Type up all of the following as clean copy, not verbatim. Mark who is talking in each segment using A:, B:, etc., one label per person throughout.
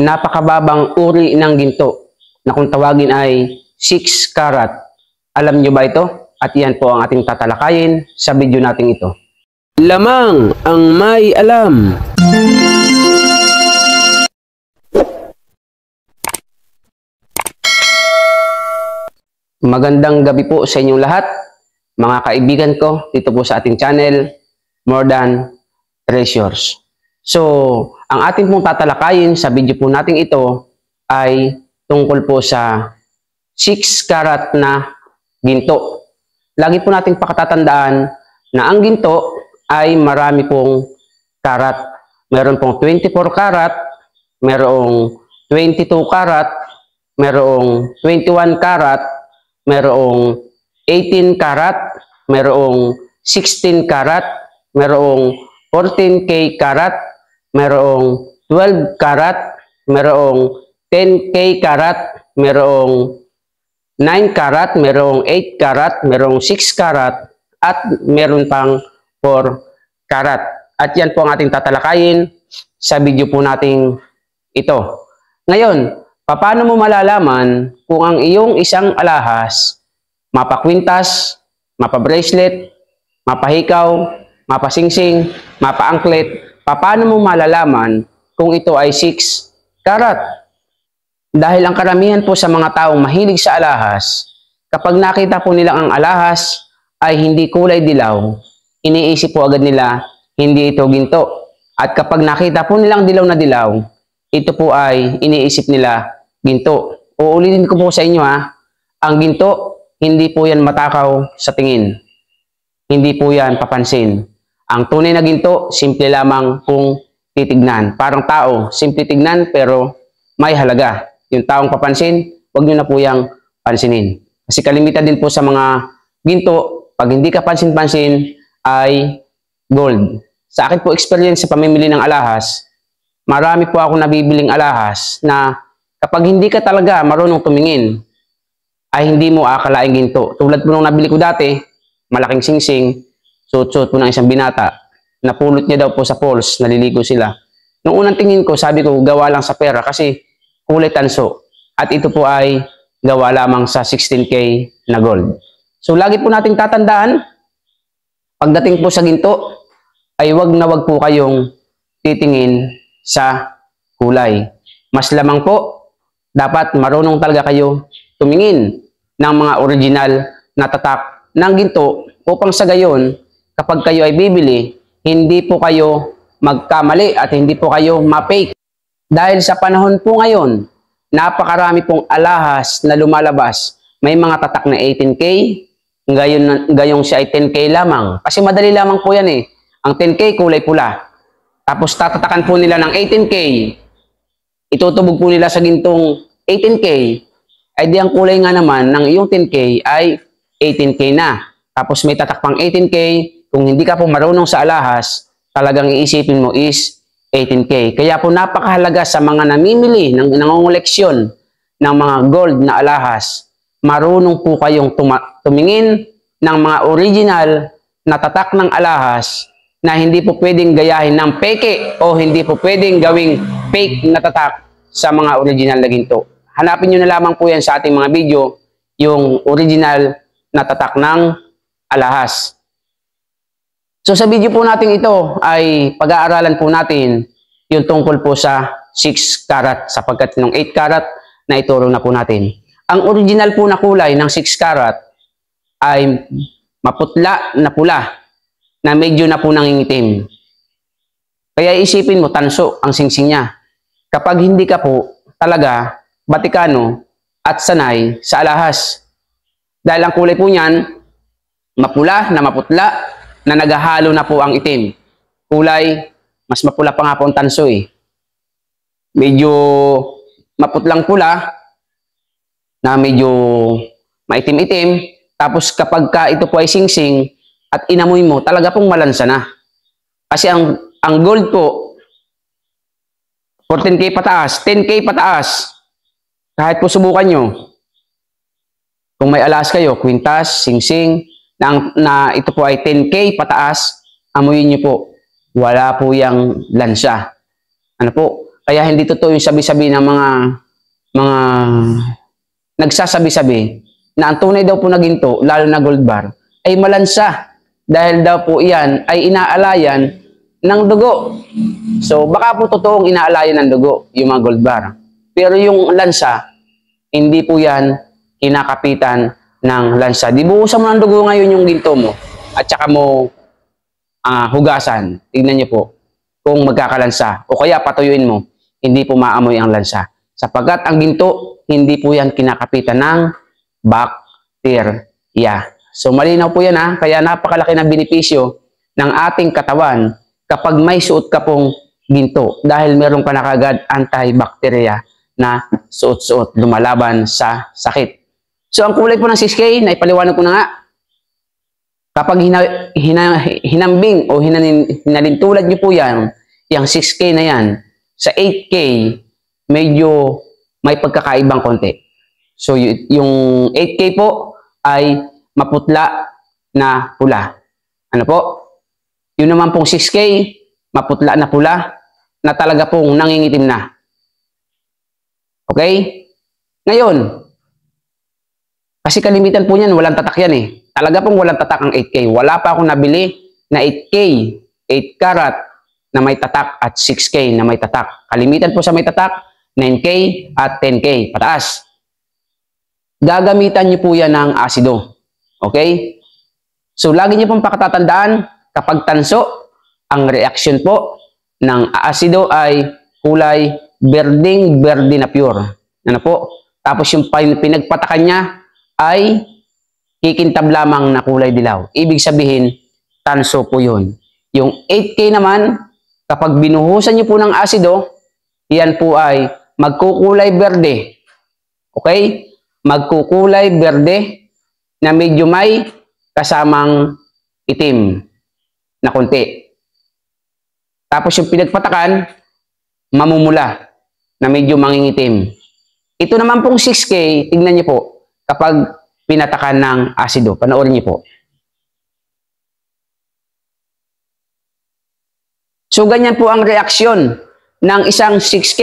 A: napakababang uri ng ginto na kung tawagin ay 6 karat. Alam nyo ba ito? At yan po ang ating tatalakayin sa video natin ito. Lamang ang may alam. Magandang gabi po sa inyong lahat, mga kaibigan ko dito po sa ating channel, More Than Treasures. So, ang ating pong tatalakayin sa video po natin ito ay tungkol po sa 6 karat na ginto. Lagi po nating pakatatandaan na ang ginto ay marami pong karat. Meron pong 24 karat, merong 22 karat, merong 21 karat, merong 18 karat, merong 16 karat, merong 14K karat, merong 12 karat, merong 10K karat, merong 9 karat, merong 8 karat, merong 6 karat, at meron pang 4 karat. At yan po ang ating tatalakayin sa video po nating ito. Ngayon, paano mo malalaman kung ang iyong isang alahas, mapakwintas, mapabracelet, mapahikaw, mapasingsing, mapaangklet, paano mo malalaman kung ito ay 6 karat? Dahil ang karamihan po sa mga taong mahilig sa alahas, kapag nakita po nilang ang alahas ay hindi kulay dilaw, iniisip po agad nila, hindi ito ginto. At kapag nakita po nilang dilaw na dilaw, ito po ay iniisip nila ginto. Uulitin ko po sa inyo ang ginto, hindi po yan matakaw sa tingin. Hindi po yan papansin. Ang tunay na ginto, simple lamang kung titignan. Parang tao, simple tignan pero may halaga. Yung taong papansin, huwag nyo na po yang pansinin. Kasi kalimitan din po sa mga ginto, pag hindi ka pansin-pansin, ay gold. Sa akin po experience sa pamimili ng alahas, marami po ako nabibiling alahas na kapag hindi ka talaga marunong tumingin, ay hindi mo akalaing ginto. Tulad po nung nabili ko dati, malaking singsing, suot-suot po ng isang binata, napulot niya daw po sa falls, naliligo sila. Nung unang tingin ko, sabi ko, gawa lang sa pera kasi kulay tanso. At ito po ay gawa lamang sa 16K na gold. So, lagi po nating tatandaan, pagdating po sa ginto, ay wag na wag po kayong titingin sa kulay. Mas lamang po, dapat marunong talaga kayo tumingin ng mga original na tatak ng ginto upang sa gayon, kapag kayo ay bibili, hindi po kayo magkamali at hindi po kayo ma-fake. Dahil sa panahon po ngayon, napakarami pong alahas na lumalabas. May mga tatak na 18K, gayong siya ay 10K lamang. Kasi madali lamang po yan eh. Ang 10K kulay pula. Tapos tatatakan po nila ng 18K. Itutubog po nila sa gintong 18K. Ay di ang kulay nga naman ng iyong 10K ay 18K na. Tapos may tatak pang 18K. Kung hindi ka po marunong sa alahas, talagang iisipin mo is 18K. Kaya po napakahalaga sa mga namimili, nangungoleksyon ng mga gold na alahas, marunong po kayong tumingin ng mga original na tatak ng alahas na hindi po pwedeng gayahin ng peke o hindi po pwedeng gawing fake na tatak sa mga original na ginto. Hanapin nyo na lamang po yan sa ating mga video, yung original na tatak ng alahas. So sa video po natin ito ay pag-aaralan po natin yung tungkol po sa 6 karat sapagkat ng 8 karat na ituro na po natin. Ang original po na kulay ng 6 karat ay maputla na pula na medyo na po nangingitim. Kaya isipin mo, tanso ang singsing niya. Kapag hindi ka po talaga batikano at sanay sa alahas. Dahil ang kulay po niyan, mapula na maputla na naghahalo na po ang itim. Kulay, mas mapula pa nga po ang tanso eh. Medyo maputlang pula na medyo maitim-itim. Tapos kapag ka ito po ay singsing at inamoy mo, talaga pong malansa na. Kasi ang gold po, 14K pataas, 10K pataas. Kahit po subukan nyo. Kung may alahas kayo, kwintas, singsing, na ito po ay 10K pataas, amuyin nyo po. Wala po yung lansa. Ano po? Kaya hindi totoo yung sabi-sabi ng mga nagsasabi-sabi na ang tunay daw po na ginto, lalo na gold bar, ay malansa. Dahil daw po iyan ay inaalayan ng dugo. So baka po totoong inaalayan ng dugo yung mga gold bar. Pero yung lansa, hindi po yan kinakapitan ng lansa. Dibuhusan mo ng dugo ngayon yung ginto mo at saka mo hugasan. Tignan niyo po kung magkakalansa. O kaya patuyuin mo, hindi po maamoy ang lansa. Sapagkat ang ginto, hindi po yan kinakapitan ng bakterya. So malinaw po yan ha. Kaya napakalaki ng benepisyo ng ating katawan kapag may suot ka pong ginto. Dahil meron ka na kagad antibacteria na suot-suot lumalaban sa sakit. So ang kulay po ng 6K, naipaliwanag ko na nga. Kapag hinambing o hinalintulad nyo po yan, yung 6K na yan, sa 8K, medyo may pagkakaibang konti. So yung 8K po ay maputla na pula. Ano po? Yun naman pong 6K, maputla na pula na talaga pong nangingitim na. Okay? Ngayon, kasi kalimitan po niyan, walang tatak yan eh. Talaga pong walang tatak ang 8K. Wala pa akong nabili na 8K, 8 karat na may tatak at 6K na may tatak. Kalimitan po sa may tatak, 9K at 10K. Pataas. Gagamitan niyo po yan ng asido. Okay? So, lagi niyo pong pakatatandaan, kapag tanso, ang reaction po ng asido ay kulay berdeng-berde na pure. Ano po? Tapos yung pinagpatakan niya ay kikintab lamang na kulay dilaw. Ibig sabihin, tanso po yun. Yung 8K naman, kapag binuhusan niyo po ng asido, yan po ay magkukulay berde. Okay? Magkukulay berde na medyo may kasamang itim na konti. Tapos yung pinagpatakan, mamumula na medyo mangingitim. Ito naman pong 6K, tignan niyo po, kapag pinatakan ng asido. Panoorin niyo po. So, ganyan po ang reaksyon ng isang 6K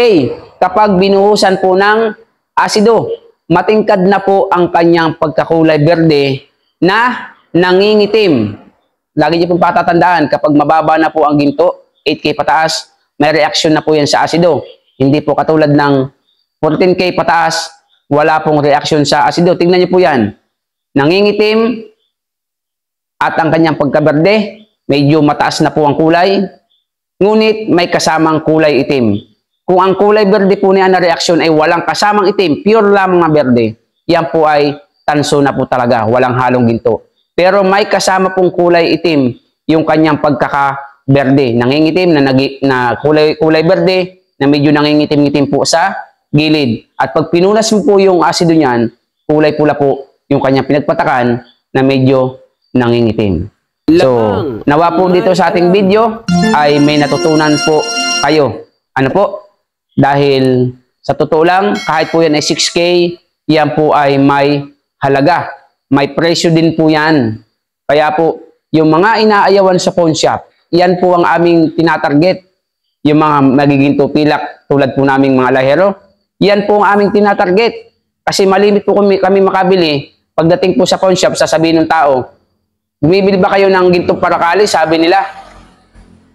A: kapag binuhusan po ng asido. Matingkad na po ang kanyang pagkakulay berde na nangingitim. Lagi niyo pong patatandaan, kapag mababa na po ang ginto, 8K pataas, may reaksyon na po yan sa asido. Hindi po katulad ng 14K pataas, wala pong reaksyon sa asido. Tingnan niyo po yan. Nangingitim at ang kanyang pagkaberde, medyo mataas na po ang kulay, ngunit may kasamang kulay itim. Kung ang kulay berde po niya na reaksyon ay walang kasamang itim, pure lamang na berde, yan po ay tanso na po talaga, walang halong ginto. Pero may kasama pong kulay itim, yung kanyang pagkakaberde, nangingitim na kulay berde, na medyo nangingitim-ngitim po sa gilid. At pag pinunas mo po yung asido niyan, kulay pula po yung kanyang pinagpatakan na medyo nangingitim. So, nawa po dito sa ating video ay may natutunan po kayo. Ano po? Dahil sa totoo lang, kahit po yan ay 6K, yan po ay may halaga. May presyo din po yan. Kaya po, yung mga inaayawan sa pawn shop, yan po ang aming tinatarget. Yung mga magiging tupilak tulad po naming mga lahero, yan po ang aming tinatarget. Kasi malimit po kami makabili. Pagdating po sa pawn shop, sasabihin ng tao, bumibili ba kayo ng gintong parakali? Sabi nila.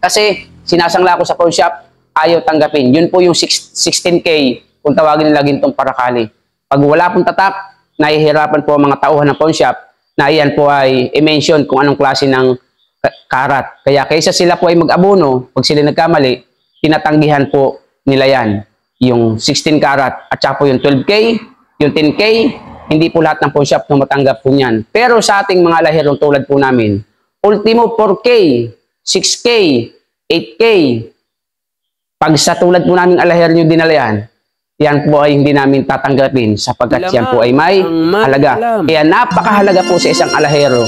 A: Kasi sinasangla ko sa pawn shop, ayaw tanggapin. Yun po yung 16K kung tawagin nila gintong parakali. Pag wala pong tatak, nahihirapan po ang mga tauhan ng pawn shop na iyan po ay i-mention kung anong klase ng karat. Kaya kaysa sila po ay mag-abono, pag sila nagkamali, tinatanggihan po nila yan. Yung 16 karat at saka po yung 12K, yung 10K, hindi po lahat ng pawn shop na matanggap po niyan. Pero sa ating mga lahirong tulad po namin, ultimo 4K, 6K, 8K, pag sa tulad po namin alahir nyo dinala yan po ay hindi namin tatanggapin sapagkat yan po ay may halaga. Kaya napakahalaga po sa isang alahero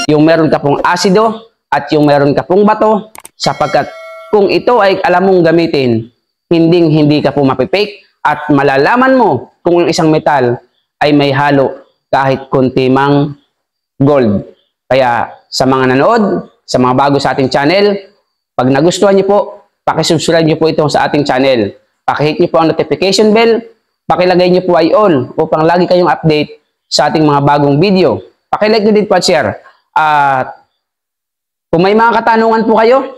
A: yung meron ka pong asido at yung meron ka pong bato sapagkat kung ito ay alam mong gamitin, hindi ka po mapipake at malalaman mo kung ang isang metal ay may halo kahit konti mang gold. Kaya sa mga nanood, sa mga bago sa ating channel, pag nagustuhan niyo po, pakisubscribe niyo po ito sa ating channel Pakihit niyo po ang notification bell, pakilagay niyo po ay all upang lagi kayong update sa ating mga bagong video. Pakilike niyo din po at share. At kung may mga katanungan po kayo,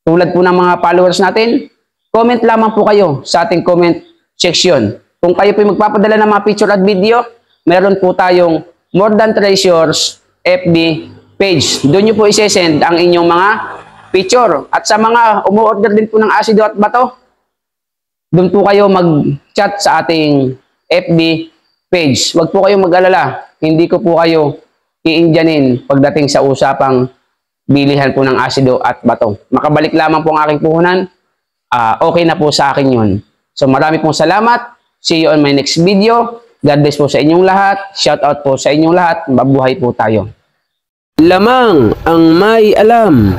A: tulad po ng mga followers natin, comment lamang po kayo sa ating comment section. Kung kayo po magpapadala ng mga picture at video, meron po tayong More Than Treasures FB page. Doon nyo po isesend ang inyong mga picture. At sa mga umuorder din po ng asido at bato, doon po kayo mag-chat sa ating FB page. Huwag po kayong mag-alala. Hindi ko po kayo iindyanin pagdating sa usapang bilihan po ng asido at bato. Makabalik lamang po ang aking puhunan. Okay na po sa akin yun. So marami pong salamat. See you on my next video. God bless po sa inyong lahat. Shout out po sa inyong lahat. Mabuhay po tayo. Lamang ang may alam.